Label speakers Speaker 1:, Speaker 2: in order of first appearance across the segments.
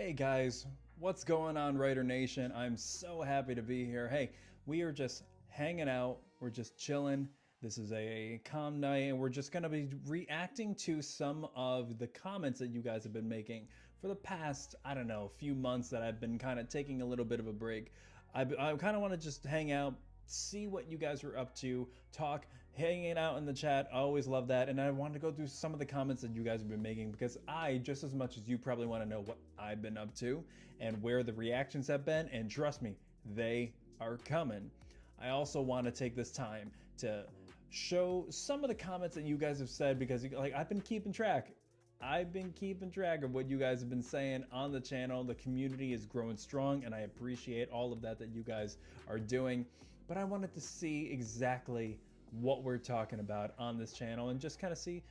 Speaker 1: Hey guys, what's going on, Writer Nation? I'm so happy to be here. Hey, we are just hanging out, we're just chilling. This is a calm night, and we're just going to be reacting to some of the comments that you guys have been making for the past, I don't know, few months that I've been kind of taking a little bit of a break. I kind of want to just hang out, see what you guys are up to, talk, hanging out in the chat. I always love that. And I wanted to go through some of the comments that you guys have been making, because I, just as much as you, probably want to know what I've been up to and where the reactions have been. And trust me, they are coming. I also want to take this time to show some of the comments that you guys have said, because I've been keeping track. I've been keeping track of what you guys have been saying on the channel. The community is growing strong, and I appreciate all of that you guys are doing. But I wanted to see exactly what we're talking about on this channel and just kind of see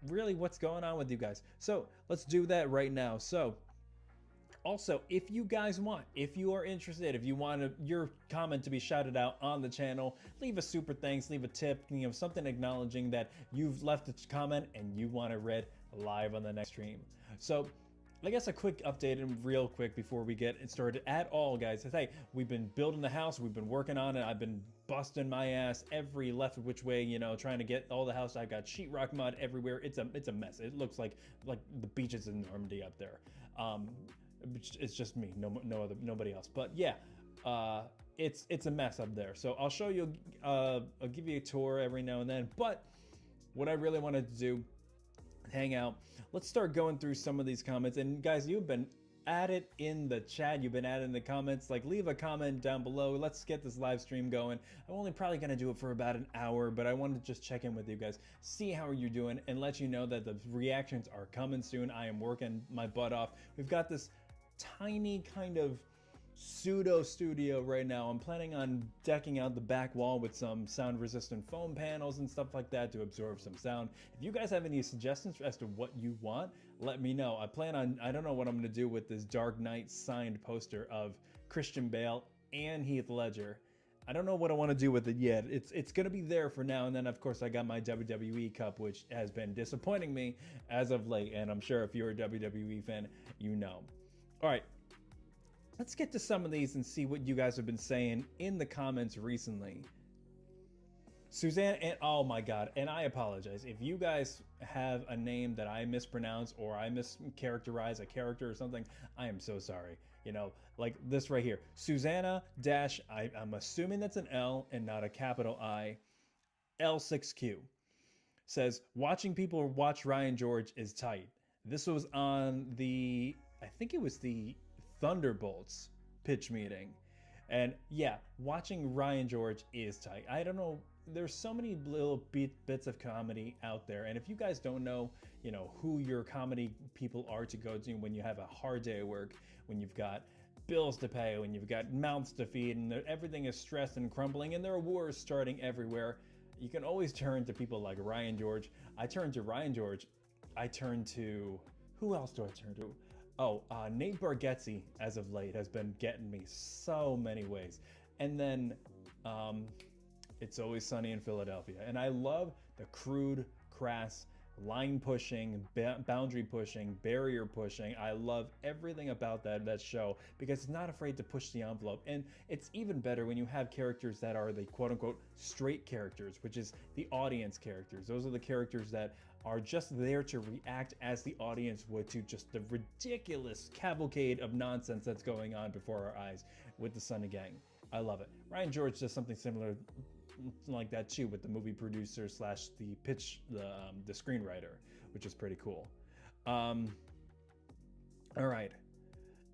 Speaker 1: really what's going on with you guys. So let's do that right now. So also, if you guys want, if you are interested, if you want your comment to be shouted out on the channel, leave a super thanks, leave a tip, something acknowledging that you've left a comment and you want it read live on the next stream. So I guess a quick update and real quick before we get started at all, guys. Hey, we've been building the house, we've been working on it. I've been busting my ass every left which way, trying to get all the house. I've got sheetrock mud everywhere. It's a mess. It looks like the beaches in Normandy up there. It's just me, nobody else. But yeah, it's a mess up there. So I'll show you, I'll give you a tour every now and then. But what I really wanted to do, hang out. Let's start going through some of these comments. And guys, you've been at it in the chat. You've been at it in the comments. Leave a comment down below. Let's get this live stream going. I'm only probably going to do it for about an hour, but I wanted to just check in with you guys, see how you're doing, and let you know that the reactions are coming soon. I am working my butt off. We've got this tiny kind of pseudo studio right now. I'm planning on decking out the back wall with some sound resistant foam panels and stuff like that to absorb some sound. If you guys have any suggestions as to what you want, let me know. I don't know what I'm going to do with this Dark Knight signed poster of Christian Bale and Heath Ledger. I don't know what I want to do with it yet. It's going to be there for now. And then of course I got my WWE cup, which has been disappointing me as of late. And I'm sure if you're a WWE fan, you know. All right. Let's get to some of these and see what you guys have been saying in the comments recently. Suzanne, and oh my God, and I apologize. If you guys have a name that I mispronounce or I mischaracterize a character or something, I am so sorry. Like this right here. Susanna dash, I'm assuming that's an L and not a capital I, L6Q, says, watching people watch Ryan George is tight. This was on the, I think it was the Thunderbolts pitch meeting. And yeah, watching Ryan George is tight. I don't know, there's so many little bits of comedy out there, and if you guys don't know, who your comedy people are to go to when you have a hard day at work, when you've got bills to pay, when you've got mouths to feed, and everything is stressed and crumbling, and there are wars starting everywhere, you can always turn to people like Ryan George. I turn to Ryan George. I turn to, who else do I turn to? Oh, Nate Bargatze, as of late, has been getting me so many ways. And then It's Always Sunny in Philadelphia. And I love the crude, crass, line pushing, boundary pushing, barrier pushing. I love everything about that show, because it's not afraid to push the envelope. And it's even better when you have characters that are the quote unquote straight characters, which is the audience characters. Those are the characters that are just there to react as the audience would to just the ridiculous cavalcade of nonsense that's going on before our eyes with the Sunny Gang. I love it. Ryan George does something similar like that too, with the movie producer slash the screenwriter, which is pretty cool. All right,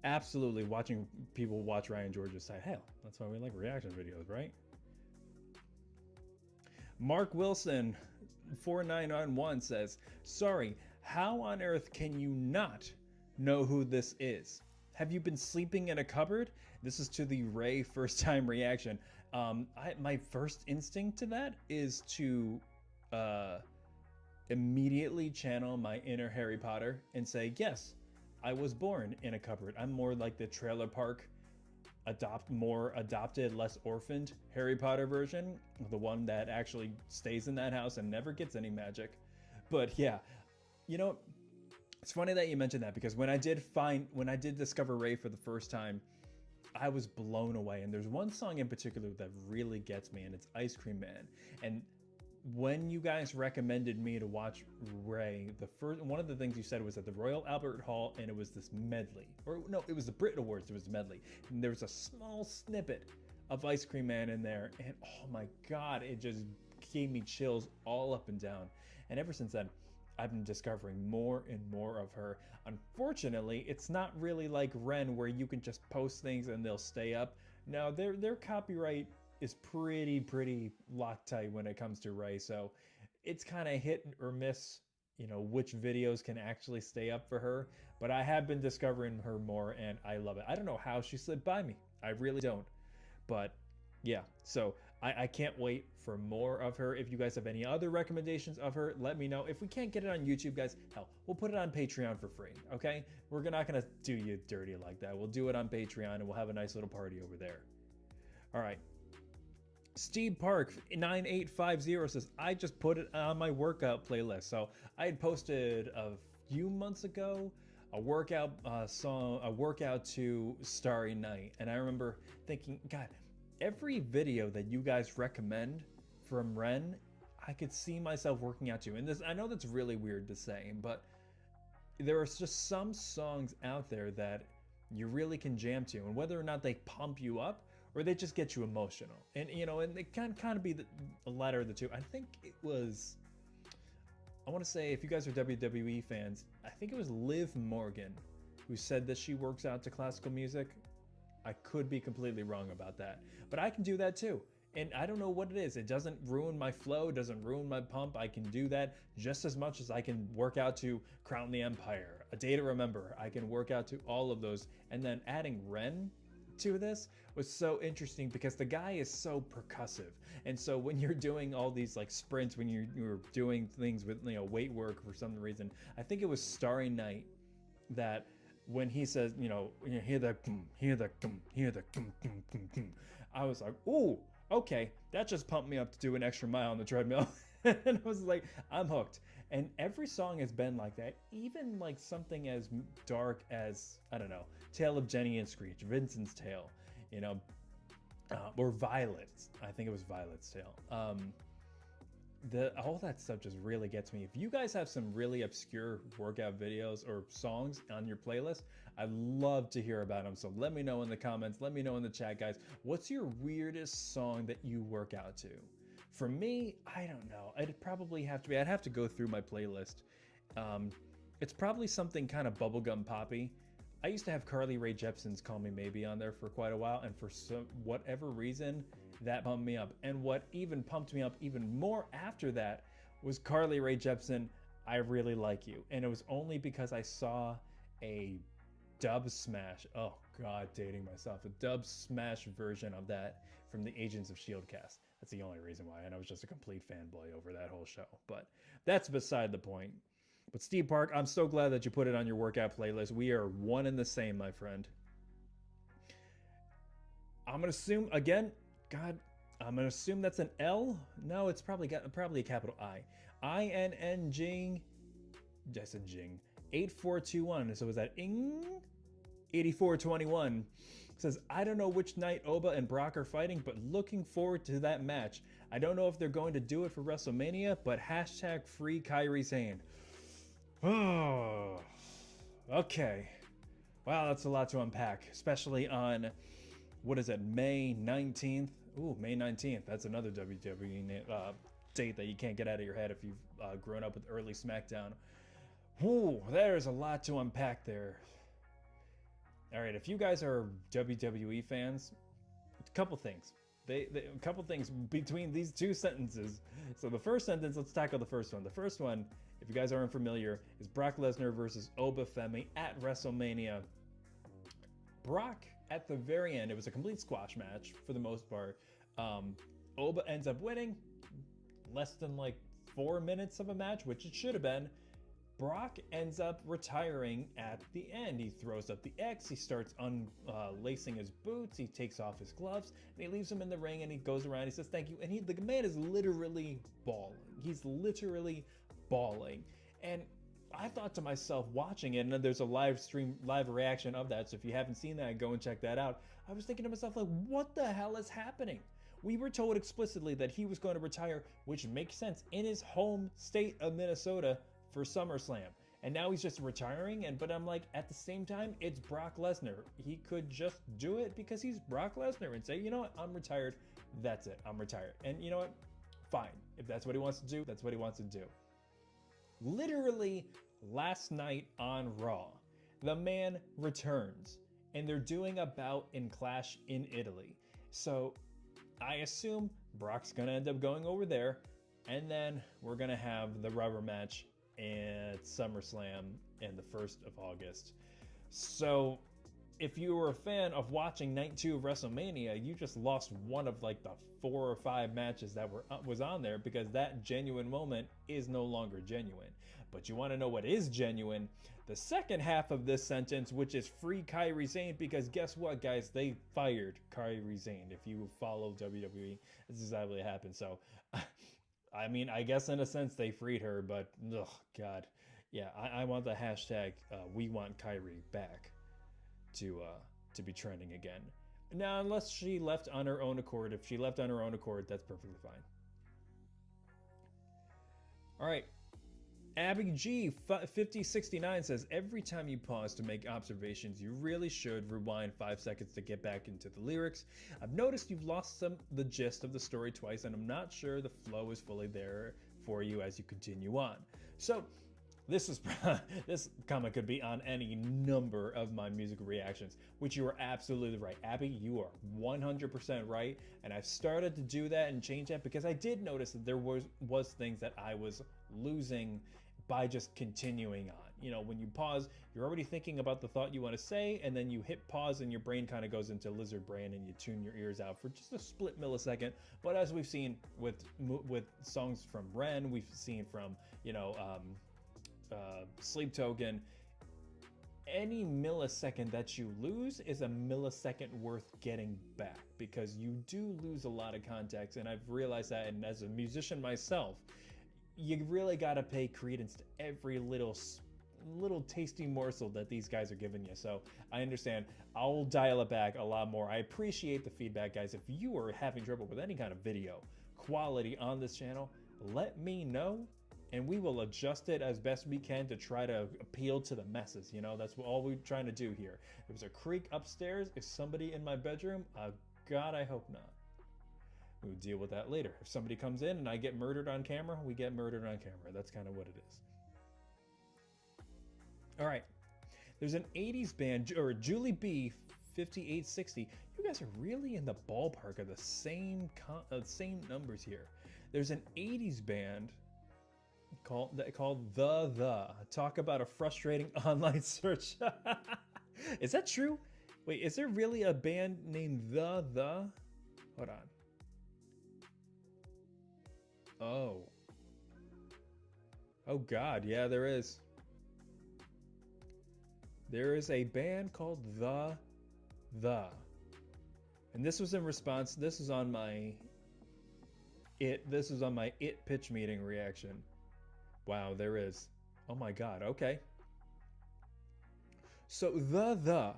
Speaker 1: absolutely, watching people watch Ryan George's side, hell, that's why we like reaction videos, right? Mark Wilson 4991 says, sorry, how on earth can you not know who this is? Have you been sleeping in a cupboard? This is to the Ray first time reaction. My first instinct to that is to immediately channel my inner Harry Potter and say, yes, I was born in a cupboard. I'm more like the trailer park, adopted, less orphaned Harry Potter version, the one that actually stays in that house and never gets any magic. But yeah, It's funny that you mentioned that, because when I did discover Ray for the first time, I was blown away. And there's one song in particular that really gets me, and it's Ice Cream Man. And when you guys recommended me to watch Ray, one of the things you said was at the Royal Albert Hall, and it was this medley, or no, it was the Brit Awards. It was a medley, and there was a small snippet of Ice Cream Man in there, and oh my God, it just gave me chills all up and down. And ever since then, I've been discovering more and more of her. Unfortunately, it's not really like Ren, where you can just post things and they'll stay up. No, their copyright is pretty Loctite when it comes to Ray. So it's kind of hit or miss, which videos can actually stay up for her. But I have been discovering her more, and I love it. I don't know how she slid by me. I really don't. But yeah, so I can't wait for more of her. If you guys have any other recommendations of her, let me know. If we can't get it on YouTube, guys, hell, we'll put it on Patreon for free, okay? We're not gonna do you dirty like that. We'll do it on Patreon, and we'll have a nice little party over there. All right. Steve Park 9850 says, I just put it on my workout playlist. So I had posted a few months ago a workout song, a workout to Starry Night, and I remember thinking, God, every video that you guys recommend from Ren, I could see myself working out to. And this, I know that's really weird to say, but there are just some songs out there that you really can jam to, and whether or not they pump you up or they just get you emotional. And and it can kind of be the latter of the two. I think it was, I want to say, if you guys are WWE fans, I think it was Liv Morgan who said that she works out to classical music. I could be completely wrong about that, but I can do that too. And I don't know what it is. It doesn't ruin my flow, doesn't ruin my pump. I can do that just as much as I can work out to Crown the Empire, A Day to Remember. I can work out to all of those. And then adding Ren to this was so interesting, because the guy is so percussive. And so when you're doing all these like sprints, when you're doing things with weight work for some reason, I think it was Starry Night that when he says, hear the I was like, ooh, okay, that just pumped me up to do an extra mile on the treadmill. And I was like, I'm hooked. And every song has been like that, even like something as dark as, I don't know, Tale of Jenny and Screech, Vincent's Tale, or Violet's. I think it was Violet's Tale. All that stuff just really gets me. If you guys have some really obscure workout videos or songs on your playlist, I'd love to hear about them. So let me know in the comments, let me know in the chat, guys. What's your weirdest song that you work out to? For me, I don't know. It'd probably have to be, I'd have to go through my playlist. It's probably something kind of bubblegum poppy. I used to have Carly Rae Jepsen's Call Me Maybe on there for quite a while, and for whatever reason, that pumped me up. And what even pumped me up even more after that was Carly Rae Jepsen, I Really Like You. And it was only because I saw a dub smash, oh God, dating myself, a dub smash version of that from the Agents of S.H.I.E.L.D. cast. That's the only reason why, and I was just a complete fanboy over that whole show. But that's beside the point. But Steve Park, I'm so glad that you put it on your workout playlist. We are one and the same, my friend. I'm gonna assume, again, God, I'm gonna assume that's an L. No, it's probably a capital I. INNG, just a Jing. 8421. So was that ing? 8421 says, I don't know which night Oba and Brock are fighting, but looking forward to that match. I don't know if they're going to do it for WrestleMania, but hashtag free Kyrie Sane. Oh, okay. Wow, that's a lot to unpack, especially on, what is it, May 19th? Ooh, May 19th. That's another WWE date that you can't get out of your head if you've grown up with early SmackDown. Ooh, there's a lot to unpack there. All right, if you guys are WWE fans, a couple things. A couple things between these two sentences. So the first sentence, let's tackle the first one. The first one, if you guys aren't familiar, is Brock Lesnar versus Oba Femi at WrestleMania. Brock, at the very end, it was a complete squash match for the most part. Oba ends up winning, less than like 4 minutes of a match, which it should have been. Brock ends up retiring at the end. He throws up the X, he starts unlacing his boots, he takes off his gloves, and he leaves him in the ring, and he goes around, he says thank you, and the man is literally bawling. He's literally bawling. And I thought to myself watching it, and then there's a live reaction of that. So if you haven't seen that, go and check that out. I was thinking to myself, like, what the hell is happening? We were told explicitly that he was going to retire, which makes sense, in his home state of Minnesota for SummerSlam. And now he's just retiring. But I'm like, at the same time, it's Brock Lesnar. He could just do it because he's Brock Lesnar and say, you know what, I'm retired. That's it. I'm retired. And you know what? Fine. If that's what he wants to do, that's what he wants to do. Literally last night on Raw, the man returns and they're doing a bout in Clash in Italy. So I assume Brock's gonna end up going over there, and then we're gonna have the rubber match at SummerSlam in the 1st of August. So if you were a fan of watching night 2 of WrestleMania, you just lost one of like the 4 or 5 matches that was on there, because that genuine moment is no longer genuine. But you want to know what is genuine? The second half of this sentence, which is free Kairi Sane, because guess what, guys? They fired Kairi Sane. If you follow WWE, this is exactly what happened. So, I mean, I guess in a sense they freed her, but ugh, God. Yeah, I want the hashtag, we want Kairi back to be trending again. Now, unless she left on her own accord. If she left on her own accord, that's perfectly fine. All right. Abby G 5069 says, every time you pause to make observations, you really should rewind 5 seconds to get back into the lyrics. I've noticed you've lost the gist of the story twice, and I'm not sure the flow is fully there for you as you continue on. So this comment could be on any number of my music reactions, which you are absolutely right. Abby, you are 100% right. And I've started to do that and change that, because I did notice that there was things that I was losing by just continuing on. You know, when you pause, you're already thinking about the thought you want to say, and then you hit pause and your brain kind of goes into lizard brain and you tune your ears out for just a split millisecond. But as we've seen with songs from Ren, we've seen from, you know, Sleep Token, any millisecond that you lose is a millisecond worth getting back, because you do lose a lot of context. And I've realized that, and as a musician myself, you really got to pay credence to every little tasty morsel that these guys are giving you. So I understand. I'll dial it back a lot more. I appreciate the feedback, guys. If you are having trouble with any kind of video quality on this channel, let me know, and we will adjust it as best we can to try to appeal to the masses. You know, that's all we're trying to do here. If there's a creak upstairs, is somebody in my bedroom? God, I hope not. We'll deal with that later. If somebody comes in and I get murdered on camera, we get murdered on camera. That's kind of what it is. All right. There's an 80s band, or Julie B 5860. You guys are really in the ballpark of the same numbers here. There's an 80s band called The. Talk about a frustrating online search. Is that true? Wait, is there really a band named The? Hold on. Oh God, yeah, there is. There is a band called The. And this was in response, this is on my It pitch meeting reaction. Wow, there is. Oh my God, okay. So The.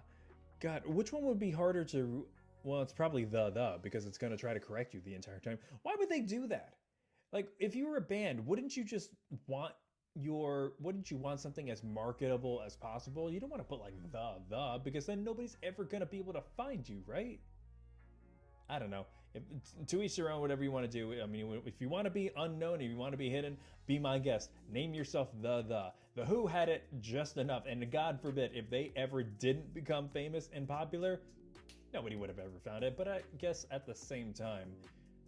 Speaker 1: God, which one would be harder to, well, it's probably The, because it's gonna try to correct you the entire time. Why would they do that? Like, if you were a band, wouldn't you want something as marketable as possible? You don't want to put like the, because then nobody's ever going to be able to find you, right? I don't know. To each their own, whatever you want to do. I mean, if you want to be unknown, if you want to be hidden, be my guest. Name yourself The. The Who had it just enough. And God forbid, if they ever didn't become famous and popular, nobody would have ever found it. But I guess at the same time,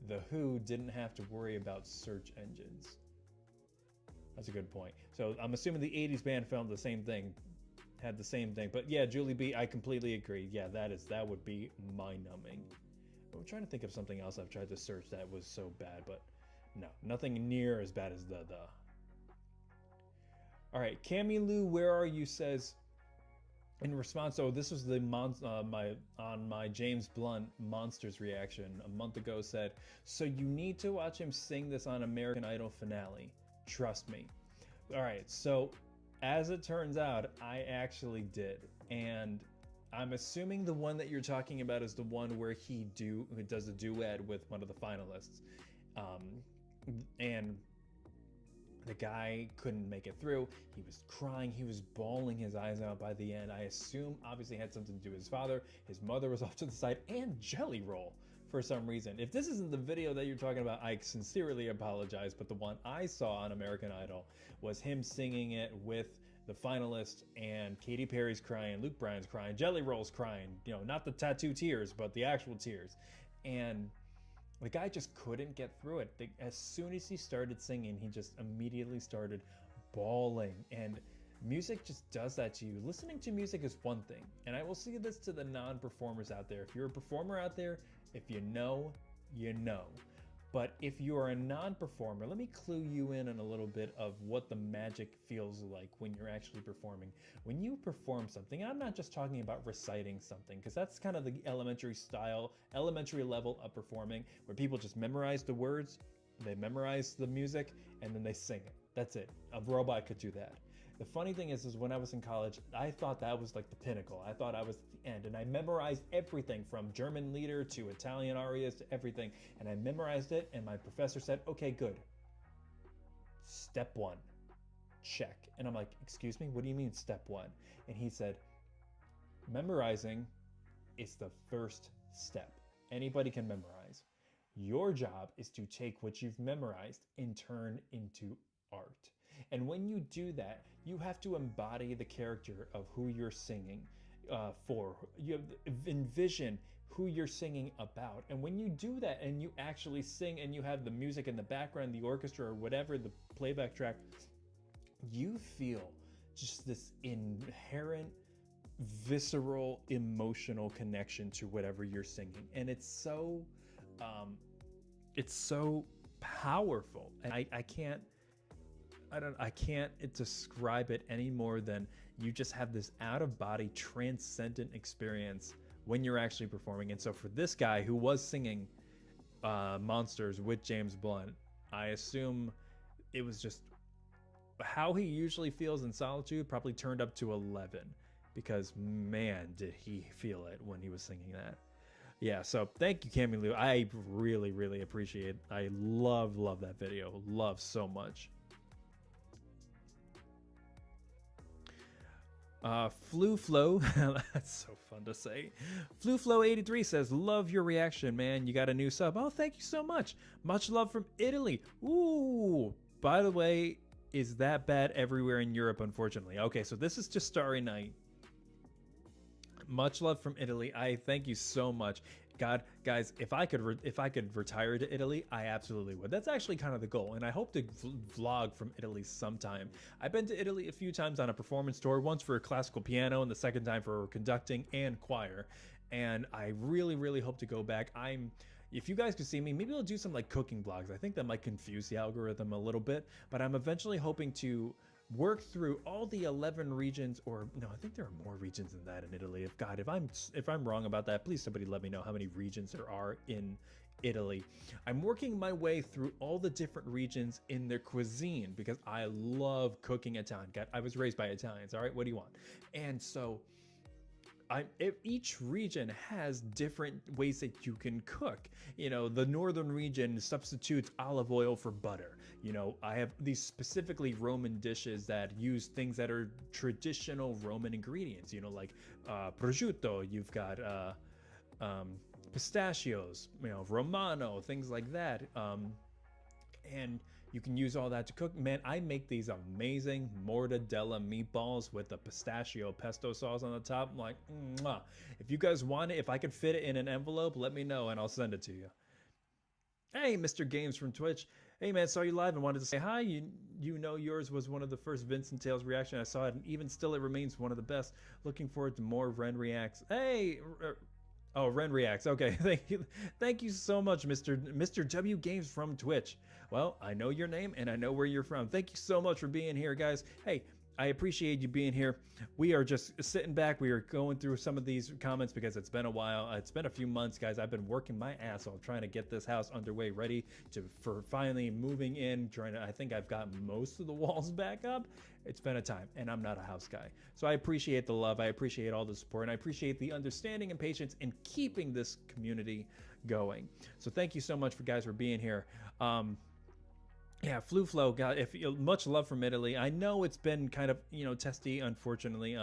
Speaker 1: The Who didn't have to worry about search engines. That's a good point. So I'm assuming the 80s band filmed the same thing, had the same thing. But yeah, Julie B, I completely agree. Yeah, that would be mind-numbing. I'm trying to think of something else I've tried to search that was so bad, but no, nothing near as bad as The. All right, Cammy Lou, where are you? Says, in response, this was the my James Blunt Monsters reaction a month ago, said, so you need to watch him sing this on American Idol finale. Trust me. All right, so as it turns out, I actually did. And I'm assuming the one that you're talking about is the one where he does a duet with one of the finalists. And the guy couldn't make it through. He was crying. He was bawling his eyes out by the end. I assume obviously had something to do with his father. His mother was off to the side, and Jelly Roll for some reason. If this isn't the video that you're talking about, I sincerely apologize. But the one I saw on American Idol was him singing it with the finalist, and Katy Perry's crying, Luke Bryan's crying, Jelly Roll's crying, you know, not the tattoo tears, but the actual tears. And the guy just couldn't get through it. As soon as he started singing, he just immediately started bawling. And music just does that to you. Listening to music is one thing. And I will say this to the non-performers out there. If you're a performer out there, if you know, you know. But if you are a non-performer, let me clue you in on a little bit of what the magic feels like when you're actually performing. When you perform something, I'm not just talking about reciting something, because that's kind of the elementary level of performing, where people just memorize the words, they memorize the music, and then they sing it. That's it. A robot could do that. The funny thing is when I was in college, I thought that was like the pinnacle. I thought I was at the end, and I memorized everything from German lieder to Italian arias to everything. And I memorized it, and my professor said, okay, good. Step one, check. And I'm like, excuse me, what do you mean step one? And he said, memorizing is the first step. Anybody can memorize. Your job is to take what you've memorized and turn into art. And when you do that, you have to embody the character of who you're singing for. You have to envision who you're singing about. And when you do that and you actually sing and you have the music in the background, the orchestra or whatever, the playback track, you feel just this inherent, visceral, emotional connection to whatever you're singing. And it's so powerful. And I can't describe it any more than you just have this out-of-body transcendent experience when you're actually performing. And so for this guy who was singing Monsters with James Blunt, I assume it was just how he usually feels in solitude probably turned up to 11, because man, did he feel it when he was singing that. Yeah, so thank you, Cammy Lou. I really, really appreciate it. I love that video. Love so much. Flu Flow, that's so fun to say. Flu Flow 83 says, love your reaction, man. You got a new sub. Oh, thank you so much. Much love from Italy. Ooh, by the way, is that bad everywhere in Europe, unfortunately? Okay, so this is just Starry Night. Much love from Italy. I thank you so much. God, guys, if I could retire to Italy, I absolutely would. That's actually kind of the goal, and I hope to vlog from Italy sometime. I've been to Italy a few times on a performance tour, once for classical piano and the second time for conducting and choir, and I really, really hope to go back. If you guys could see me, maybe I'll do some like cooking vlogs. I think that might confuse the algorithm a little bit, but I'm eventually hoping to work through all the 11 regions, or no, I think there are more regions than that in Italy. If I'm wrong about that, please somebody let me know how many regions there are in Italy. I'm working my way through all the different regions in their cuisine, because I love cooking Italian. I was raised by Italians, all right? What do you want? And so each region has different ways that you can cook. You know, the northern region substitutes olive oil for butter. You know, I have these specifically Roman dishes that use things that are traditional Roman ingredients, you know, like prosciutto, you've got pistachios, you know, Romano, things like that. And you can use all that to cook. Man, I make these amazing mortadella meatballs with the pistachio pesto sauce on the top. I'm like, mwah. If you guys want it, if I could fit it in an envelope, let me know and I'll send it to you. Hey, Mr. Games from Twitch. Hey man, saw you live and wanted to say hi. You know yours was one of the first Vincent Tales reaction I saw it, and even still it remains one of the best. Looking forward to more Ren Reacts. Hey, oh, Ren Reacts. Okay, thank you so much, Mr. W Games from Twitch. Well, I know your name and I know where you're from. Thank you so much for being here, guys. Hey, I appreciate you being here. We are just sitting back. We are going through some of these comments because it's been a while. It's been a few months, guys. I've been working my ass off trying to get this house underway, ready for finally moving in. I think I've got most of the walls back up. It's been a time, and I'm not a house guy. So I appreciate the love. I appreciate all the support, and I appreciate the understanding and patience in keeping this community going. So thank you so much for guys for being here. Yeah, flu flow, God, much love from Italy. I know it's been kind of, testy, unfortunately.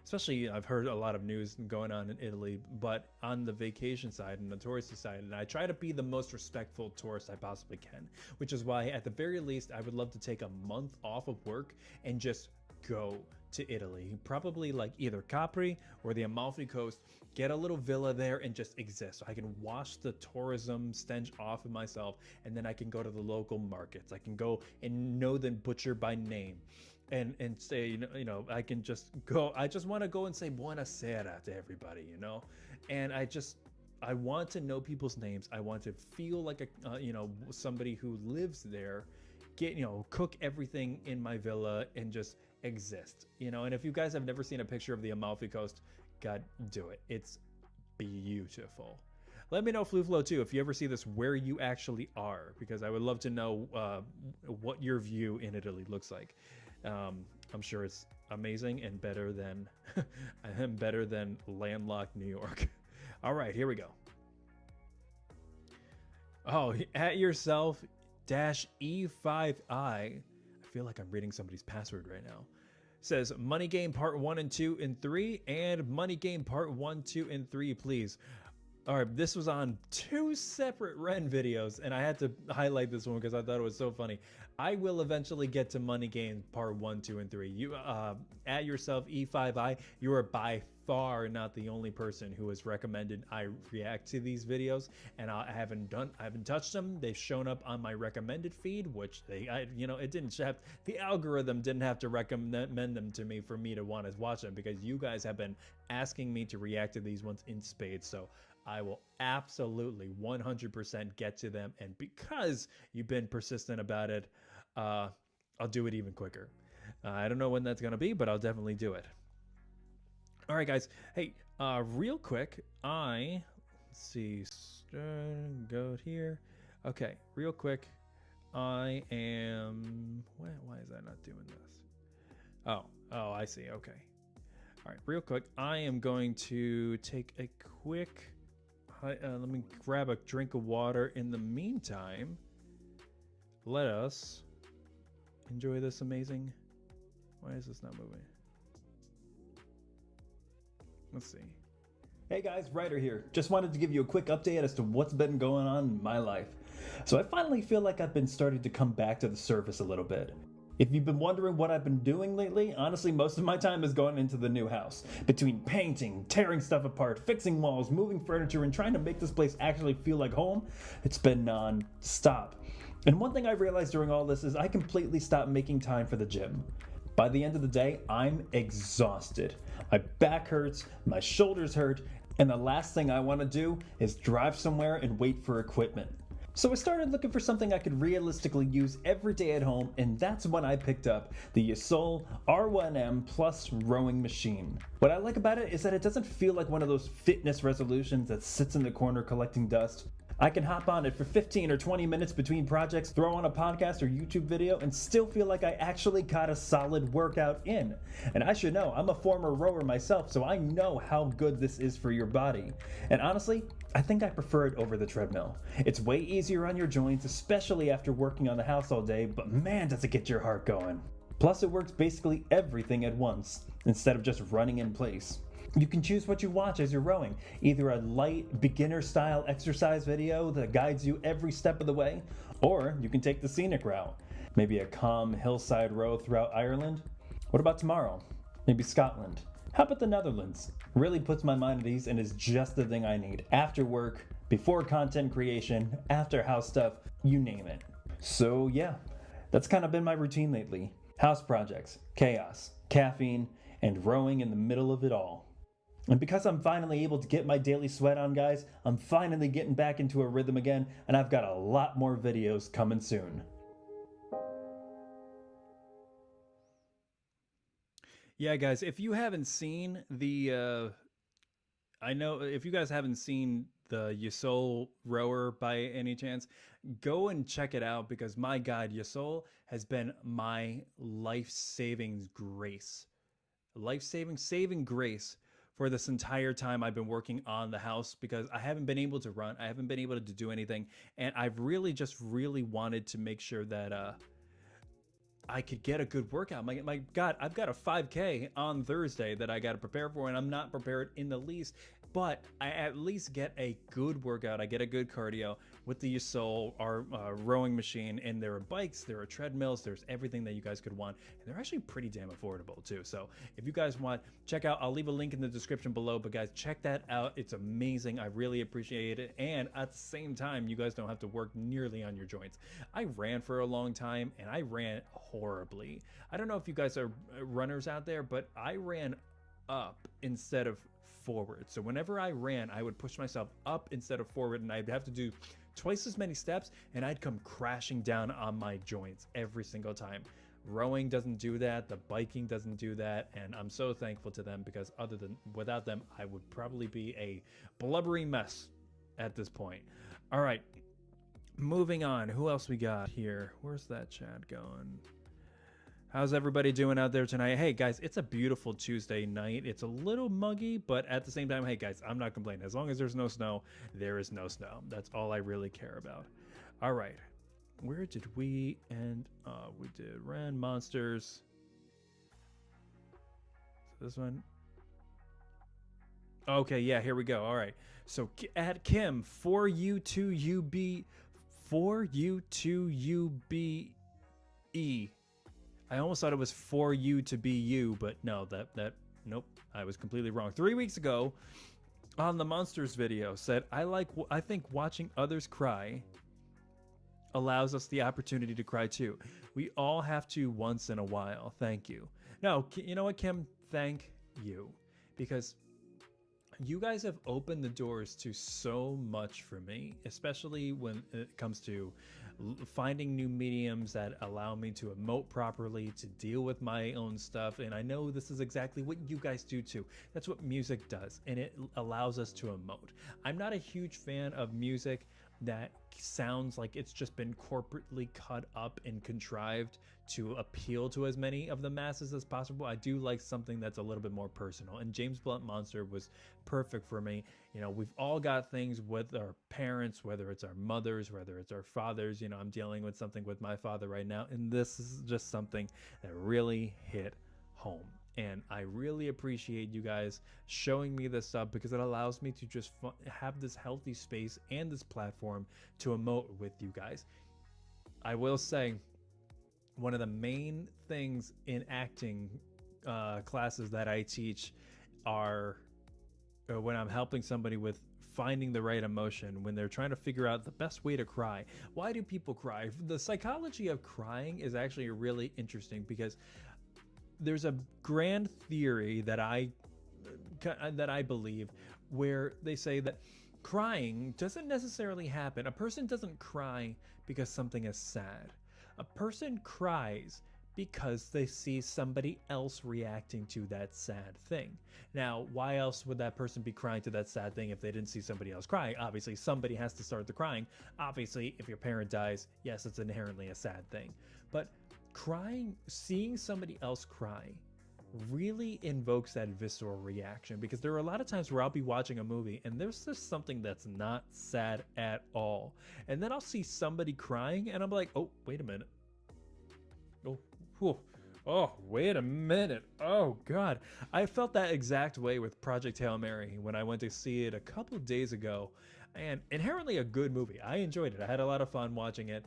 Speaker 1: Especially I've heard a lot of news going on in Italy, but on the vacation side and the touristy side, and I try to be the most respectful tourist I possibly can, which is why at the very least, I would love to take a month off of work and just go to Italy, probably like either Capri or the Amalfi Coast, get a little villa there and just exist. So I can wash the tourism stench off of myself, and then I can go to the local markets. I can go and know the butcher by name and say, I can just go. I just want to go and say buonasera to everybody, and I want to know people's names. I want to feel like somebody who lives there, cook everything in my villa and just exist, and if you guys have never seen a picture of the Amalfi Coast, God, do it. It's beautiful. Let me know, FluFlow, too, if you ever see this, where you actually are, because I would love to know what your view in Italy looks like. I'm sure it's amazing and better than better than landlocked New York. All right, here we go. Oh, at yourself -E5I. I feel like I'm reading somebody's password right now. Says Money Game Part 1 and 2 and 3 and Money Game Part 1, 2, and 3, please. All right, this was on 2 separate Ren videos, and I had to highlight this one because I thought it was so funny. I will eventually get to Money Game Part 1, 2, and 3. You, at yourself E5I, you are by far not the only person who has recommended I react to these videos, and I haven't touched them. They've shown up on my recommended feed, which it didn't have, the algorithm didn't have to recommend them to me for me to want to watch them, because you guys have been asking me to react to these ones in spades. So I will absolutely 100% get to them, and because you've been persistent about it, I'll do it even quicker. I don't know when that's gonna be, but I'll definitely do it. All right, guys. Hey, real quick, let's see, go here. Okay, real quick, I am. Why is that not doing this? Oh, I see. Okay. All right, real quick, I am going to take a quick. Let me grab a drink of water. In the meantime, let us enjoy this amazing. Why is this not moving? Let's see. Hey guys, Ryder here. Just wanted to give you a quick update as to what's been going on in my life. So I finally feel like I've been starting to come back to the surface a little bit. If you've been wondering what I've been doing lately, honestly, most of my time is going into the new house. Between painting, tearing stuff apart, fixing walls, moving furniture, and trying to make this place actually feel like home, it's been non-stop. And one thing I realized during all this is I completely stopped making time for the gym. By the end of the day, I'm exhausted. My back hurts, my shoulders hurt, and the last thing I want to do is drive somewhere and wait for equipment. So I started looking for something I could realistically use every day at home, and that's when I picked up the yesoul R1M Plus rowing machine. What I like about it is that it doesn't feel like one of those fitness resolutions that sits in the corner collecting dust. I can hop on it for 15 or 20 minutes between projects, throw on a podcast or YouTube video, and still feel like I actually got a solid workout in. And I should know, I'm a former rower myself, so I know how good this is for your body. And honestly, I think I prefer it over the treadmill. It's way easier on your joints, especially after working on the house all day, but man, does it get your heart going. Plus, it works basically everything at once, instead of just running in place. You can choose what you watch as you're rowing, either a light, beginner-style exercise video that guides you every step of the way, or you can take the scenic route, maybe a calm hillside row throughout Ireland. What about tomorrow? Maybe Scotland. How about the Netherlands? Really puts my mind at ease and is just the thing I need. After work, before content creation, after house stuff, you name it. So yeah, that's kind of been my routine lately. House projects, chaos, caffeine, and rowing in the middle of it all. And because I'm finally able to get my daily sweat on, guys, I'm finally getting back into a rhythm again, and I've got a lot more videos coming soon. Yeah, guys, if you haven't seen I know if you guys haven't seen the yesoul rower by any chance, go and check it out because my God, yesoul has been my life-saving grace. Saving grace for this entire time I've been working on the house because I haven't been able to run. I haven't been able to do anything. And I've really wanted to make sure that I could get a good workout. My God, I've got a 5K on Thursday that I got to prepare for, and I'm not prepared in the least. But I at least get a good workout. I get a good cardio with the yesoul, our rowing machine, and there are bikes, there are treadmills, there's everything that you guys could want, and they're actually pretty damn affordable too. So if you guys want, check out. I'll leave a link in the description below. But guys, check that out. It's amazing. I really appreciate it, and at the same time, you guys don't have to work nearly on your joints. I ran for a long time, and I ran horribly. I don't know if you guys are runners out there, but I ran up instead of forward. So whenever I ran, I would push myself up instead of forward, and I'd have to do twice as many steps, and I'd come crashing down on my joints every single time. Rowing doesn't do that, the biking doesn't do that, and I'm so thankful to them because without them, I would probably be a blubbery mess at this point. All right, moving on. Who else we got here? Where's that chat going? How's everybody doing out there tonight? Hey guys, it's a beautiful Tuesday night. It's a little muggy, but at the same time, hey guys, I'm not complaining. As long as there's no snow, there is no snow. That's all I really care about. All right, where did we end? We did ran monsters. This one. Okay, yeah, here we go. All right. So at Kim, for you to UB, for you to UBE. I almost thought it was for you to be you, but no, nope, I was completely wrong. 3 weeks ago, on the Monsters video, said I think watching others cry allows us the opportunity to cry too. We all have to once in a while. Thank you. No, you know what, Kim? Thank you, because you guys have opened the doors to so much for me, especially when it comes to finding new mediums that allow me to emote properly, to deal with my own stuff. And I know this is exactly what you guys do too. That's what music does, and it allows us to emote. I'm not a huge fan of music that sounds like it's just been corporately cut up and contrived to appeal to as many of the masses as possible. I do like something that's a little bit more personal, and James Blunt Monster was perfect for me. You know, we've all got things with our parents, whether it's our mothers, whether it's our fathers. You know, I'm dealing with something with my father right now, and this is just something that really hit home. And I really appreciate you guys showing me this up because it allows me to just have this healthy space and this platform to emote with you guys. I will say, one of the main things in acting classes that I teach are when I'm helping somebody with finding the right emotion, when they're trying to figure out the best way to cry. Why do people cry? The psychology of crying is actually really interesting because there's a grand theory that I believe where they say that crying doesn't necessarily happen. A person doesn't cry because something is sad. A person cries because they see somebody else reacting to that sad thing. Now, why else would that person be crying to that sad thing if they didn't see somebody else crying? Obviously, somebody has to start the crying. Obviously, if your parent dies, yes, it's inherently a sad thing. But crying, seeing somebody else cry, really invokes that visceral reaction, because there are a lot of times where I'll be watching a movie and there's just something that's not sad at all, and then I'll see somebody crying and I'm like, oh, wait a minute. Oh, whew. Oh, wait a minute. Oh God. I felt that exact way with Project Hail Mary when I went to see it a couple of days ago, and inherently a good movie. I enjoyed it. I had a lot of fun watching it.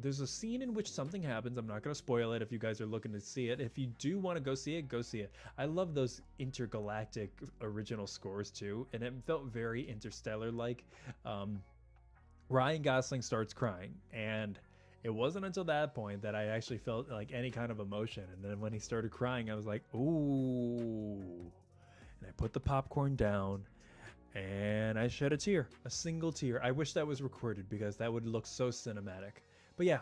Speaker 1: There's a scene in which something happens. I'm not going to spoil it if you guys are looking to see it. If you do want to go see it, go see it. I love those intergalactic original scores too, and it felt very Interstellar-like. Ryan Gosling starts crying, and it wasn't until that point that I actually felt like any kind of emotion. And then when he started crying, I was like, ooh. And I put the popcorn down, and I shed a tear, a single tear. I wish that was recorded because that would look so cinematic. But yeah,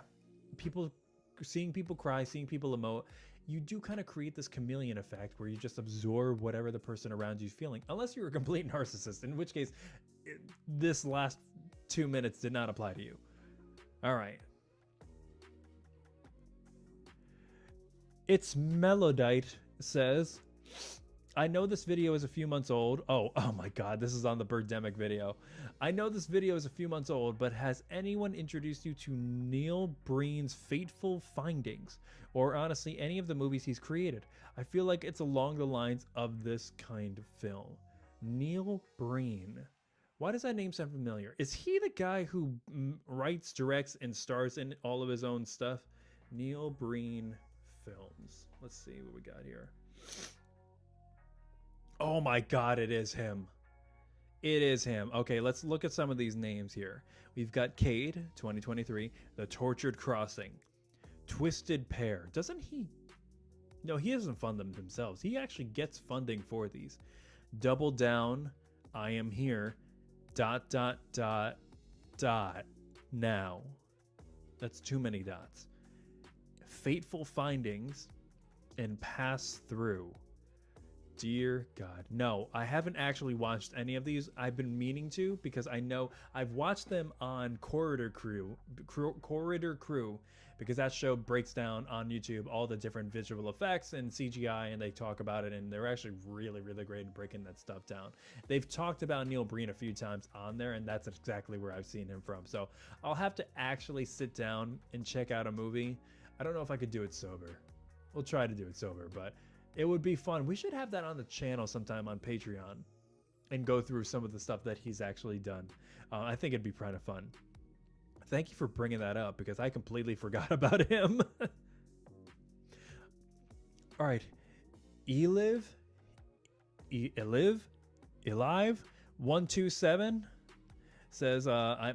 Speaker 1: seeing people cry, seeing people emote you do kind of create this chameleon effect where you just absorb whatever the person around you is feeling, unless you're a complete narcissist, in which case this last 2 minutes did not apply to you. All right. It's Melodite says, I know this video is a few months old. Oh my God, this is on the Birdemic video. I know this video is a few months old, but has anyone introduced you to Neil Breen's Fateful Findings? Or honestly, any of the movies he's created? I feel like it's along the lines of this kind of film. Neil Breen. Why does that name sound familiar? Is he the guy who writes, directs, and stars in all of his own stuff? Neil Breen films. Let's see what we got here. Oh my God, it is him. It is him. Okay, let's look at some of these names here. We've got Cade, 2023, The Tortured Crossing, Twisted Pair. Doesn't he? No, he doesn't fund them themselves. He actually gets funding for these. Double Down, I Am Here, ... Now. That's too many dots. Fateful Findings and Pass Through. Dear God. No, I haven't actually watched any of these. I've been meaning to, because I know I've watched them on Corridor Crew, because that show breaks down on YouTube all the different visual effects and CGI, and they talk about it, and they're actually really, really great at breaking that stuff down. They've talked about Neil Breen a few times on there, and that's exactly where I've seen him from. So I'll have to actually sit down and check out a movie. I don't know if I could do it sober. We'll try to do it sober, but it would be fun. We should have that on the channel sometime on Patreon and go through some of the stuff that he's actually done. I think it'd be kind of fun. Thank you for bringing that up, because I completely forgot about him. All right. Elive 127 says, I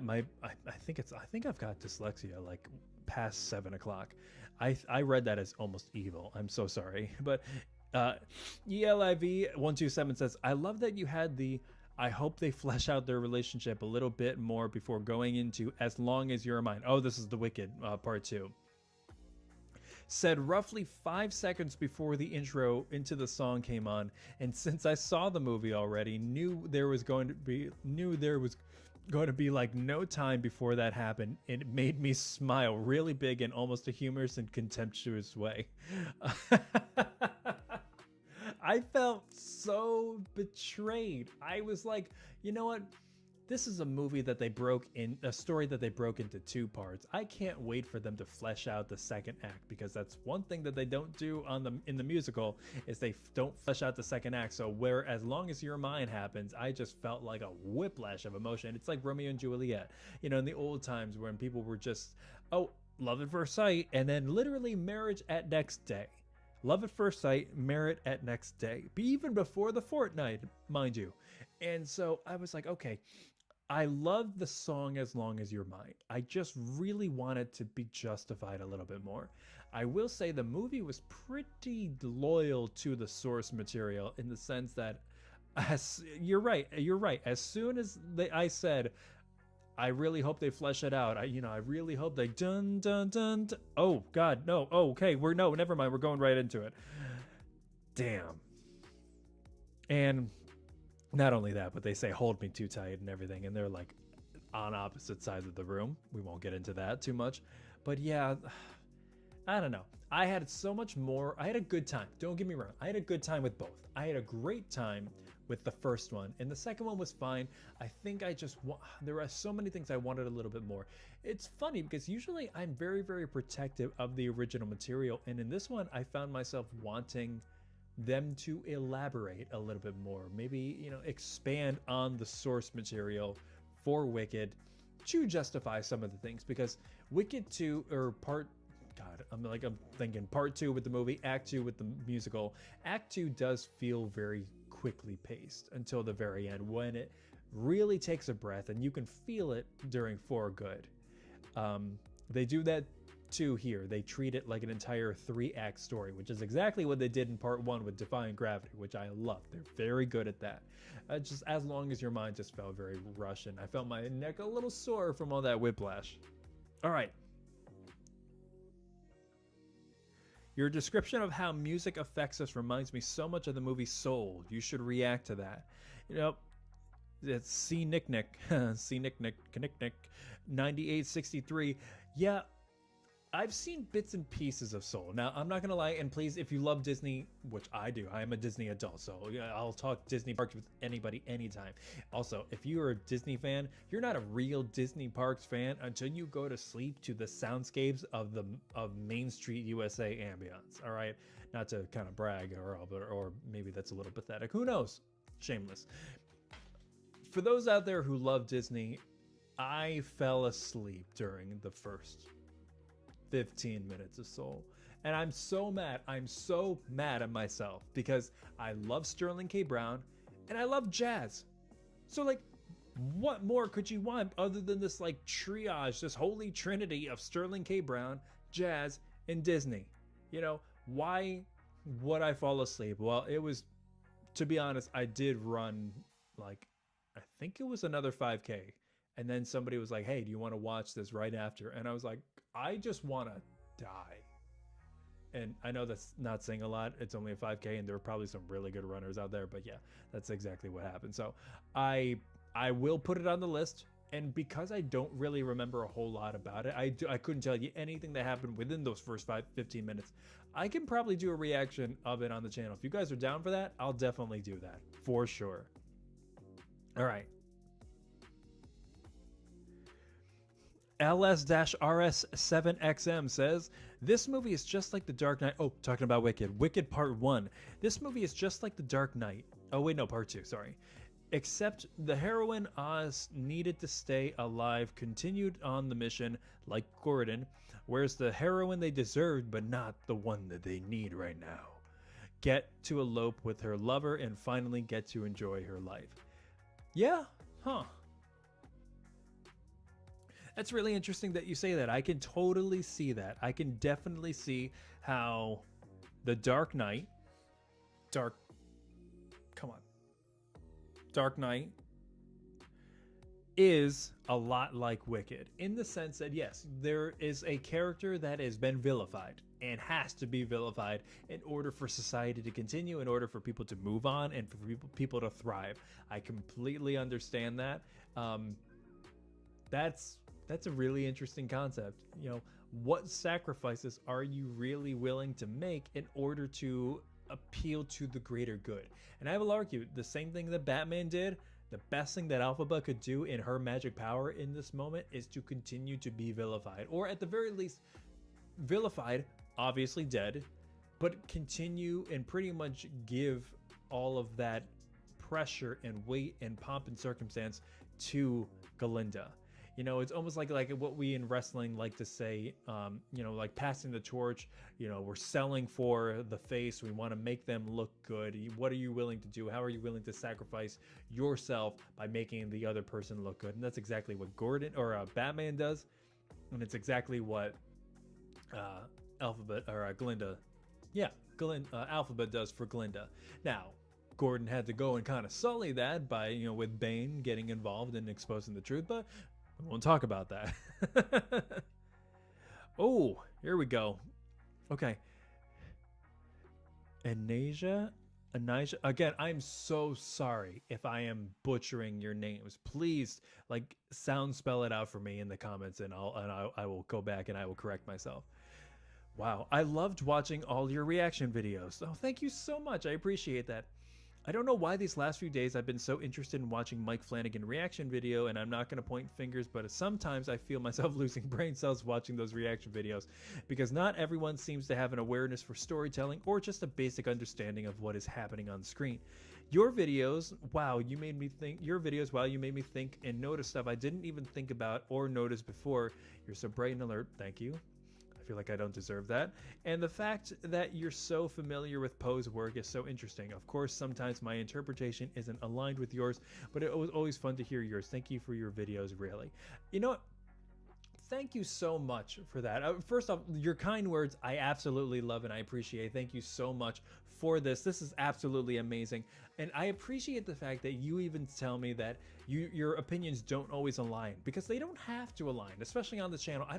Speaker 1: think I've got dyslexia, like past 7 o'clock. I read that as almost evil. I'm so sorry. But ELIV127 says, I love that you had the I hope they flesh out their relationship a little bit more before going into As Long As You're Mine. Oh, this is the Wicked part 2. Said roughly 5 seconds before the intro into the song came on, and since I saw the movie already, knew there was going to be like no time before that happened. It made me smile really big in almost a humorous and contemptuous way. I felt so betrayed. I was like, you know what? This is a movie that they broke in, a story that they broke into 2 parts. I can't wait for them to flesh out the second act, because that's one thing that they don't do in the musical, is they don't flesh out the second act. So where As Long As You're Mine happens, I just felt like a whiplash of emotion. It's like Romeo and Juliet, you know, in the old times when people were just, oh, love at first sight, and then literally marriage at next day. Love at first sight, marriage at next day. Even before the fortnight, mind you. And so I was like, okay, I love the song As Long As You're Mine. I just really wanted to be justified a little bit more. I will say the movie was pretty loyal to the source material, in the sense that, you're right. As soon as I said, I really hope they flesh it out. I really hope they dun. Oh God, no. Oh, okay, never mind. We're going right into it. Damn. And not only that, but they say hold me too tight and everything, and they're like on opposite sides of the room. We won't get into that too much, but yeah, I don't know. I had so much more. I had a good time. Don't get me wrong. I had a good time with both. I had a great time with the first one, and the second one was fine. I think there are so many things I wanted a little bit more. It's funny because usually I'm very, very protective of the original material, and in this one I found myself wanting them to elaborate a little bit more, maybe, expand on the source material for Wicked to justify some of the things, because Wicked 2 or I'm thinking part 2 with the movie, act 2 with the musical. Act 2 does feel very quickly paced until the very end, when it really takes a breath and you can feel it during For Good. They do that too here. They treat it like an entire 3-act story, which is exactly what they did in part 1 with Defying Gravity, which I love. They're very good at that. Just As Long As Your Mind just felt very rushed, and I felt my neck a little sore from all that whiplash. All right. Your description of how music affects us reminds me so much of the movie Soul. You should react to that. You know, it's C Nick Nick, C Nick Nick, Nick Nick, 9863. Yeah, I've seen bits and pieces of Soul. Now, I'm not gonna lie, and please, if you love Disney, which I do, I am a Disney adult, so yeah, I'll talk Disney parks with anybody, anytime. Also, if you are a Disney fan, you're not a real Disney parks fan until you go to sleep to the soundscapes of Main Street USA ambience. All right, not to kind of brag or maybe that's a little pathetic. Who knows? Shameless. For those out there who love Disney, I fell asleep during the first 15 minutes of Soul. And I'm so mad. I'm so mad at myself because I love Sterling K. Brown and I love jazz. So, like, what more could you want other than this, like, triage, this holy trinity of Sterling K. Brown, jazz, and Disney? You know, why would I fall asleep? Well, it was, to be honest, I did run, like, I think it was another 5K. And then somebody was like, hey, do you want to watch this right after? And I was like, I just want to die. And I know that's not saying a lot. It's only a 5K and there are probably some really good runners out there. But yeah, that's exactly what happened. So I will put it on the list. And because I don't really remember a whole lot about it, I couldn't tell you anything that happened within those first 15 minutes. I can probably do a reaction of it on the channel. If you guys are down for that, I'll definitely do that for sure. All right. LS-RS7XM says, this movie is just like The Dark Knight. Oh, talking about Wicked. Wicked Part 1. This movie is just like The Dark Knight. Oh, wait, no, Part 2, sorry. Except the heroine Oz needed to stay alive, continued on the mission like Gordon, whereas the heroine they deserved, but not the one that they need right now. Get to elope with her lover and finally get to enjoy her life. Yeah, huh. That's really interesting that you say that. I can totally see that. I can definitely see how The Dark Knight, Dark Knight is a lot like Wicked in the sense that, yes, there is a character that has been vilified and has to be vilified in order for society to continue, in order for people to move on and for people to thrive. I completely understand that. That's a really interesting concept. You know, what sacrifices are you really willing to make in order to appeal to the greater good? And I will argue the same thing that Batman did. The best thing that Alphaba could do in her magic power in this moment is to continue to be vilified, or at the very least vilified, obviously dead, but continue and pretty much give all of that pressure and weight and pomp and circumstance to Galinda. You know, it's almost like what we in wrestling like to say, you know, like passing the torch. You know, we're selling for the face. We want to make them look good. What are you willing to do? How are you willing to sacrifice yourself by making the other person look good? And that's exactly what Gordon or Batman does. And it's exactly what Glinda, Alphabet does for Glinda. Now, Gordon had to go and kind of sully that by, you know, with Bane getting involved and exposing the truth, but we won't talk about that. Oh, here we go. Okay. Anasia? Again, I'm so sorry if I am butchering your names. Please, like, sound spell it out for me in the comments, and I will go back and I will correct myself. Wow, I loved watching all your reaction videos. Oh, thank you so much. I appreciate that. I don't know why these last few days I've been so interested in watching Mike Flanagan reaction video, and I'm not going to point fingers, but sometimes I feel myself losing brain cells watching those reaction videos because not everyone seems to have an awareness for storytelling or just a basic understanding of what is happening on screen. Your videos, wow, you made me think and notice stuff I didn't even think about or notice before. You're so bright and alert. Thank you. I feel like I don't deserve that. And the fact that you're so familiar with Poe's work is so interesting. Of course, sometimes my interpretation isn't aligned with yours, but it was always fun to hear yours. Thank you for your videos, really. You know what? Thank you so much for that. First off, your kind words, I absolutely love and I appreciate. Thank you so much for this. This is absolutely amazing. And I appreciate the fact that you even tell me that your opinions don't always align, because they don't have to align, especially on this channel. I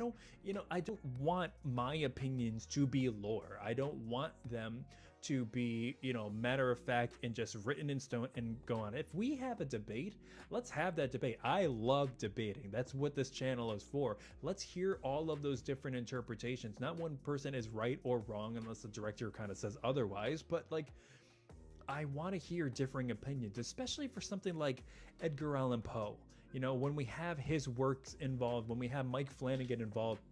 Speaker 1: don't want my opinions to be lore. I don't want them to be, matter of fact and just written in stone and go on. If we have a debate, let's have that debate. I love debating. That's what this channel is for. Let's hear all of those different interpretations. Not one person is right or wrong unless the director kind of says otherwise, but like, I want to hear differing opinions, especially for something like Edgar Allan Poe. When we have his works involved, when we have Mike Flanagan involved,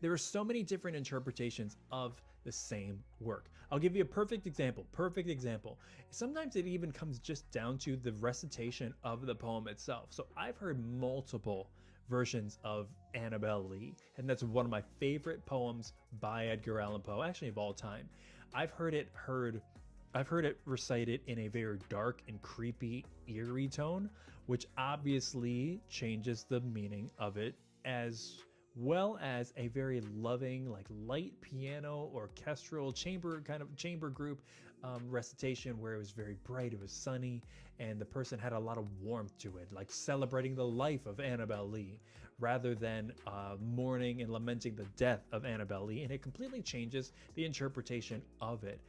Speaker 1: there are so many different interpretations of the same work. I'll give you a perfect example. Sometimes it even comes just down to the recitation of the poem itself. So I've heard multiple versions of Annabel Lee, and that's one of my favorite poems by Edgar Allan Poe, actually of all time. I've heard it recited in a very dark and creepy, eerie tone, which obviously changes the meaning of it, as well as a very loving, like light piano, orchestral, chamber group recitation where it was very bright, it was sunny, and the person had a lot of warmth to it, like celebrating the life of Annabel Lee rather than mourning and lamenting the death of Annabel Lee. And it completely changes the interpretation of it.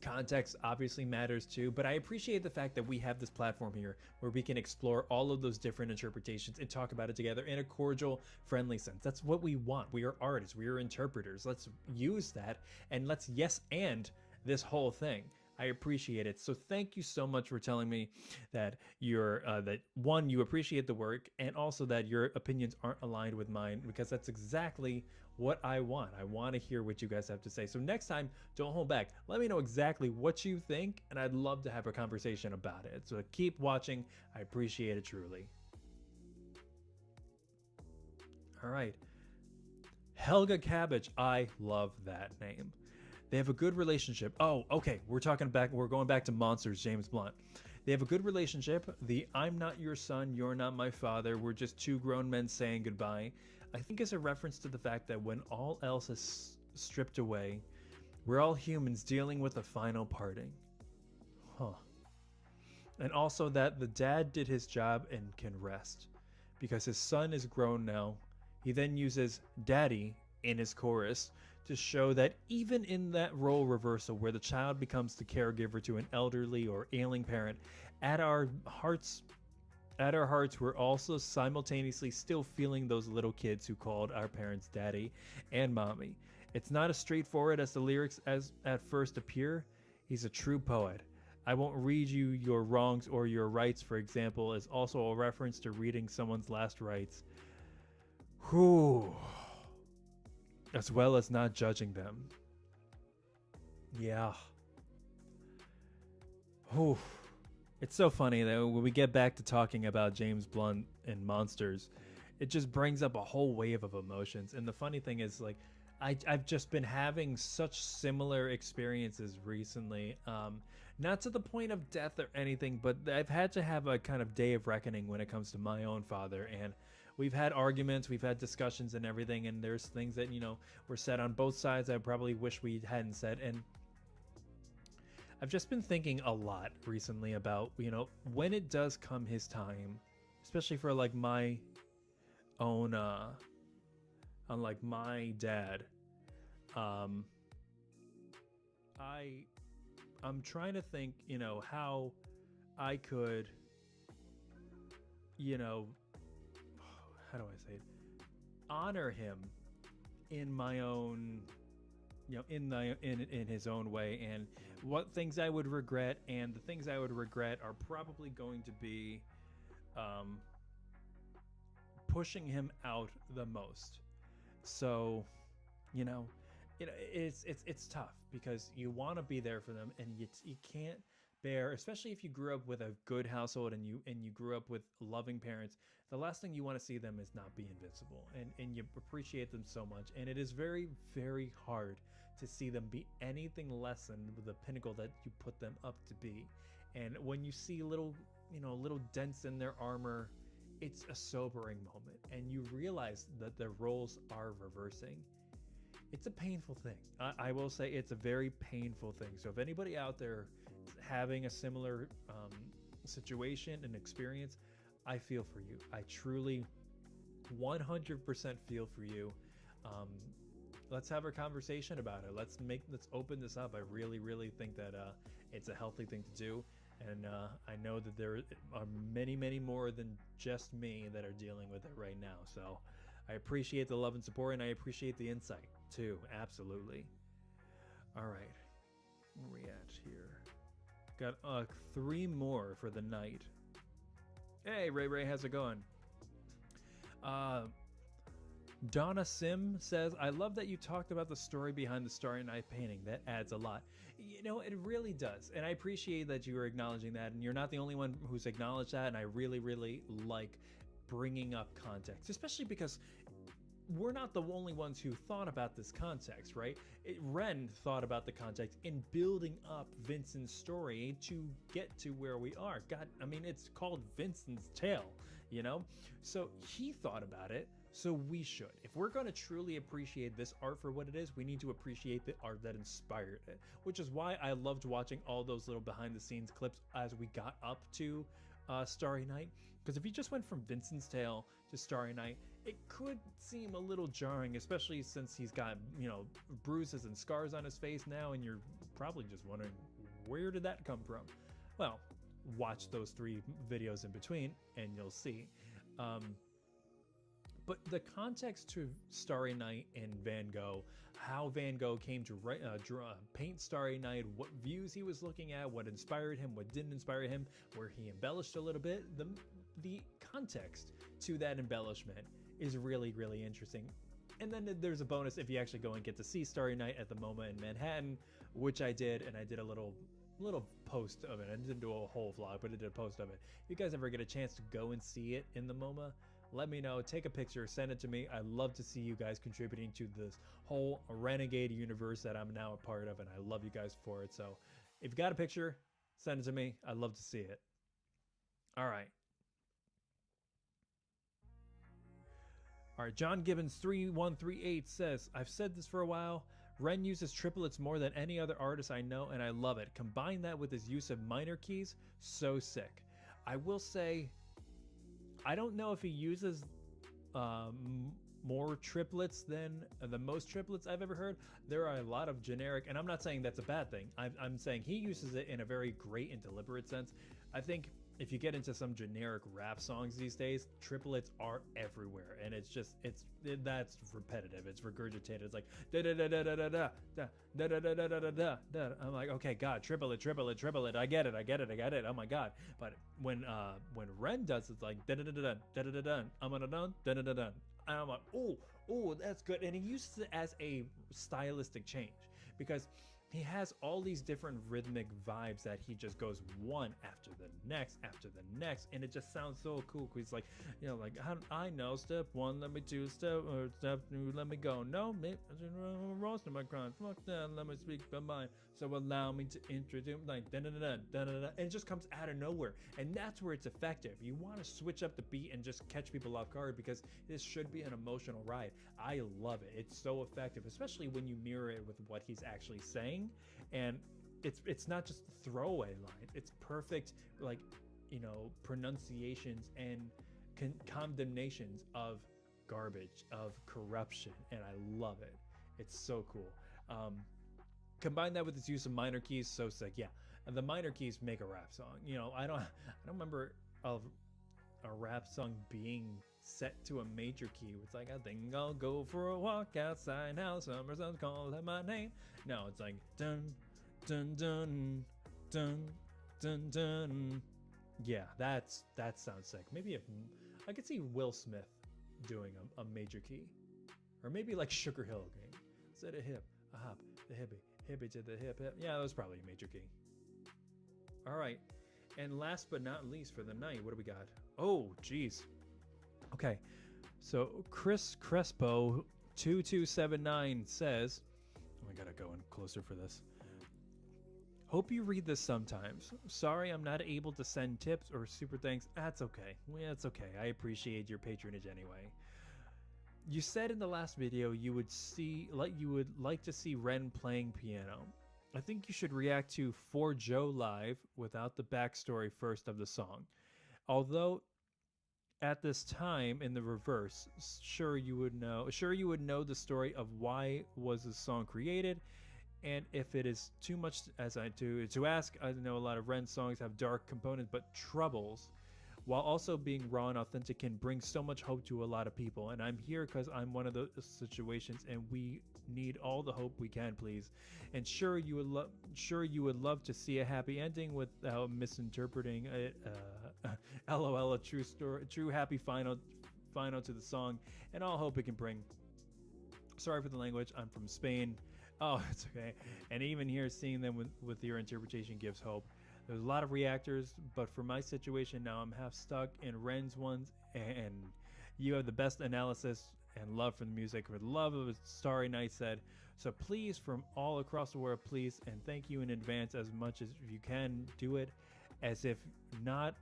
Speaker 1: Context obviously matters too, but I appreciate the fact that we have this platform here where we can explore all of those different interpretations and talk about it together in a cordial, friendly sense. That's what we want. We are artists, we are interpreters. Let's use that, and let's yes and this whole thing. I appreciate it. So thank you so much for telling me that that one, you appreciate the work, and also that your opinions aren't aligned with mine, because that's exactly what I want. I want to hear what you guys have to say. So next time, don't hold back. Let me know exactly what you think, and I'd love to have a conversation about it. So keep watching. I appreciate it truly. All right. Helga Cabbage. I love that name. They have a good relationship. Oh, okay. We're going back to Monsters, James Blunt. They have a good relationship. The "I'm not your son, you're not my father, we're just two grown men saying goodbye," I think is a reference to the fact that when all else is stripped away, we're all humans dealing with a final parting. Huh. And also that the dad did his job and can rest, because his son is grown now. He then uses "daddy" in his chorus to show that even in that role reversal where the child becomes the caregiver to an elderly or ailing parent, at our hearts, we're also simultaneously still feeling those little kids who called our parents daddy and mommy. It's not as straightforward as the lyrics as at first appear. He's a true poet. "I won't read you your wrongs or your rights," for example, is also a reference to reading someone's last rites. Whew. As well as not judging them. Yeah. Whew. It's so funny that when we get back to talking about James Blunt and Monsters, it just brings up a whole wave of emotions. And the funny thing is, like, I've just been having such similar experiences recently. Not to the point of death or anything, but I've had to have a kind of day of reckoning when it comes to my own father. And we've had arguments, we've had discussions and everything, and there's things that, were said on both sides I probably wish we hadn't said. And I've just been thinking a lot recently about, when it does come his time, especially for like my own, unlike my dad, I'm trying to think, how I could, how do I say it? Honor him in my own, in his own way, and what things I would regret, and the things I would regret are probably going to be pushing him out the most. So, it's tough because you want to be there for them, and you can't bear, especially if you grew up with a good household and you grew up with loving parents. The last thing you want to see them is not be invincible, and you appreciate them so much, and it is very, very hard to see them be anything less than the pinnacle that you put them up to be. And when you see little dents in their armor, it's a sobering moment, and you realize that the roles are reversing. it's a painful thing. I will say it's a very painful thing. So if anybody out there is having a similar situation and experience, I feel for you. I truly 100% feel for you. Um, let's have a conversation about it. Let's open this up. I really think that it's a healthy thing to do. And I know that there are many more than just me that are dealing with it right now. So I appreciate the love and support, and I appreciate the insight too. Absolutely. All right. Where are we at here? Got 3 more for the night. Hey, Ray, how's it going? Donna Sim says, I love that you talked about the story behind the Starry Night painting. That adds a lot. You know, it really does. And I appreciate that you are acknowledging that. And you're not the only one who's acknowledged that. And I really like bringing up context, especially because we're not the only ones who thought about this context, right? Ren thought about the context in building up Vincent's story to get to where we are. God, I mean, it's called Vincent's Tale, you know? So he thought about it. So we should. If we're going to truly appreciate this art for what it is, we need to appreciate the art that inspired it, which is why I loved watching all those little behind the scenes clips as we got up to Starry Night. Because if you just went from Vincent's Tale to Starry Night, it could seem a little jarring, especially since he's got, you know, bruises and scars on his face now, and you're probably just wondering, where did that come from? Well, watch those 3 videos in between and you'll see. But the context to Starry Night and Van Gogh, how Van Gogh came to paint Starry Night, what views he was looking at, what inspired him, what didn't inspire him, where he embellished a little bit, the context to that embellishment is really interesting. And then there's a bonus if you actually go and get to see Starry Night at the MoMA in Manhattan, which I did, and I did a little post of it. I didn't do a whole vlog, but I did a post of it. If you guys ever get a chance to go and see it in the MoMA, let me know, take a picture, send it to me. I love to see you guys contributing to this whole renegade universe that I'm now a part of, and I love you guys for it. So if you got a picture, send it to me. I'd love to see it. All right. John Gibbons 3138 says, I've said this for a while. Ren uses triplets more than any other artist I know, and I love it. Combine that with his use of minor keys, so sick. I will say, I don't know if he uses more triplets than the most triplets I've ever heard. There are a lot of generic, and I'm not saying that's a bad thing. I'm saying he uses it in a very great and deliberate sense. I think if you get into some generic rap songs these days, triplets are everywhere, and that's repetitive. It's regurgitated. It's like da da da da da da da da da da da da da da. I'm like, okay, God, triplet. I get it. Oh my God! But when Ren does, it's like da da da da da da da da. I'm gonna dun da da da da. And I'm like, oh, that's good. And he uses it as a stylistic change because he has all these different rhythmic vibes that he just goes one after the next, and it just sounds so cool. He's like, you know, like, I know step 1, let me 2, step 2, let me go. No, me, roasting my crime. Fuck that, let me speak my mind. So allow me to introduce, like, da da da da da da, and it just comes out of nowhere, and that's where it's effective. You want to switch up the beat and just catch people off guard because this should be an emotional ride. I love it. It's so effective, especially when you mirror it with what he's actually saying. And it's not just throwaway lines. It's perfect, like, you know, pronunciations and condemnations of garbage, of corruption, and I love it. It's so cool. Combine that with its use of minor keys, so sick. Yeah, and the minor keys make a rap song. You know, I don't remember of a rap song being set to a major key. It's like, I think I'll go for a walk outside now. Summer sun's calling my name. No, it's like dun dun dun dun dun dun. Yeah, that sounds sick. Maybe if I could see Will Smith doing a major key, or maybe like Sugar Hill Gang. Instead of hip, a hop, the hippie to the hip. Yeah, that was probably a major key. All right, and last but not least for the night, what do we got? Oh, geez. Okay, so Chris Crespo 2279 says, oh, I gotta go in closer for this. Hope you read this sometimes. Sorry I'm not able to send tips or super thanks. That's okay. Yeah, it's okay. I appreciate your patronage anyway. You said in the last video you would like to see Ren playing piano. I think you should react to For Joe live without the backstory first of the song. Although at this time in the reverse, sure you would know the story of why was the song created, and if it is too much as I do to ask. I know a lot of Ren songs have dark components but troubles, while also being raw and authentic, can bring so much hope to a lot of people. And I'm here because I'm one of those situations, and we need all the hope we can, please. And sure you would love to see a happy ending without misinterpreting it. LOL, a true story, true happy final to the song, and all hope it can bring. Sorry for the language. I'm from Spain. Oh, it's okay. And even here, seeing them with your interpretation gives hope. There's a lot of reactors, but for my situation now, I'm half stuck in Ren's ones, and you have the best analysis and love for the music, for the love of a Starry Night said. So please, from all across the world, please, and thank you in advance as much as you can. Do it as if not.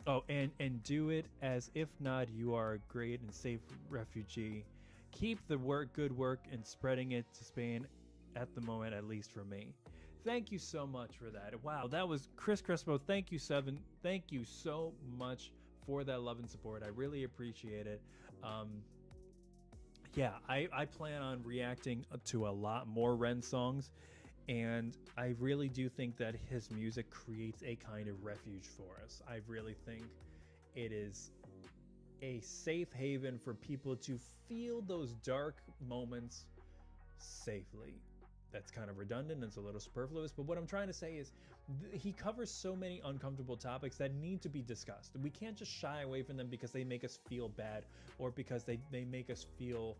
Speaker 1: Oh, and do it as if not, you are a great and safe refugee. Keep the good work, and spreading it to Spain at the moment, at least for me. Thank you so much for that. Wow, that was Chris Crespo. Thank you, Seven. Thank you so much for that love and support. I really appreciate it. Yeah, I plan on reacting to a lot more Ren songs, and I really do think that his music creates a kind of refuge for us. I really think it is a safe haven for people to feel those dark moments safely. That's kind of redundant and it's a little superfluous, but what I'm trying to say is he covers so many uncomfortable topics that need to be discussed. We can't just shy away from them because they make us feel bad, or because they make us feel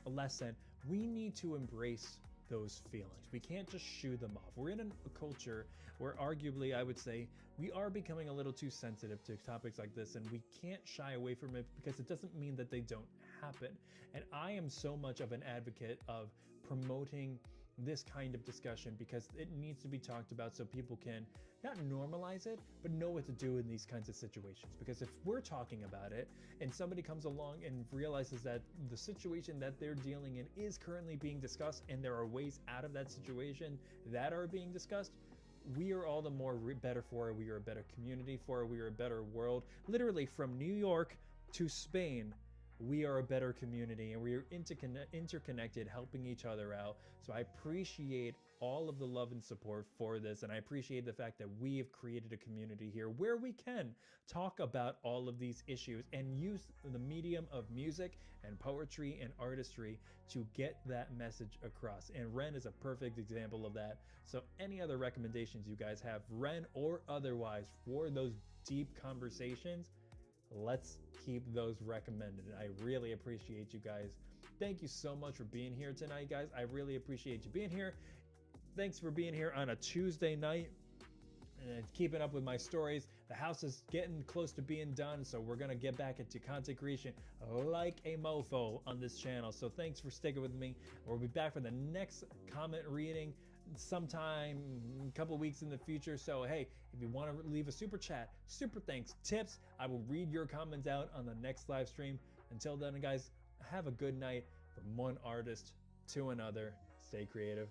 Speaker 1: less than. We need to embrace those feelings. We can't just shoo them off. We're in a culture where arguably I would say we are becoming a little too sensitive to topics like this, and we can't shy away from it because it doesn't mean that they don't happen. And I am so much of an advocate of promoting this kind of discussion because it needs to be talked about so people can not normalize it, but know what to do in these kinds of situations. Because if we're talking about it and somebody comes along and realizes that the situation that they're dealing in is currently being discussed and there are ways out of that situation that are being discussed, we are all the more better for it. We are a better community for it. We are a better world. Literally from New York to Spain, we are a better community, and we are interconnected, helping each other out. So I appreciate all of the love and support for this, and I appreciate the fact that we have created a community here where we can talk about all of these issues and use the medium of music and poetry and artistry to get that message across. And Ren is a perfect example of that. So any other recommendations you guys have, Ren or otherwise, for those deep conversations, let's keep those recommended. I really appreciate you guys. Thank you so much for being here tonight, guys. I really appreciate you being here. Thanks for being here on a Tuesday night and keeping up with my stories. The house is getting close to being done, so we're gonna get back into content creation like a mofo on this channel. So thanks for sticking with me. We'll be back for the next comment reading sometime a couple weeks in the future. So hey, if you want to leave a super chat, super thanks, tips, I will read your comments out on the next live stream. Until then, guys, have a good night. From one artist to another, stay creative.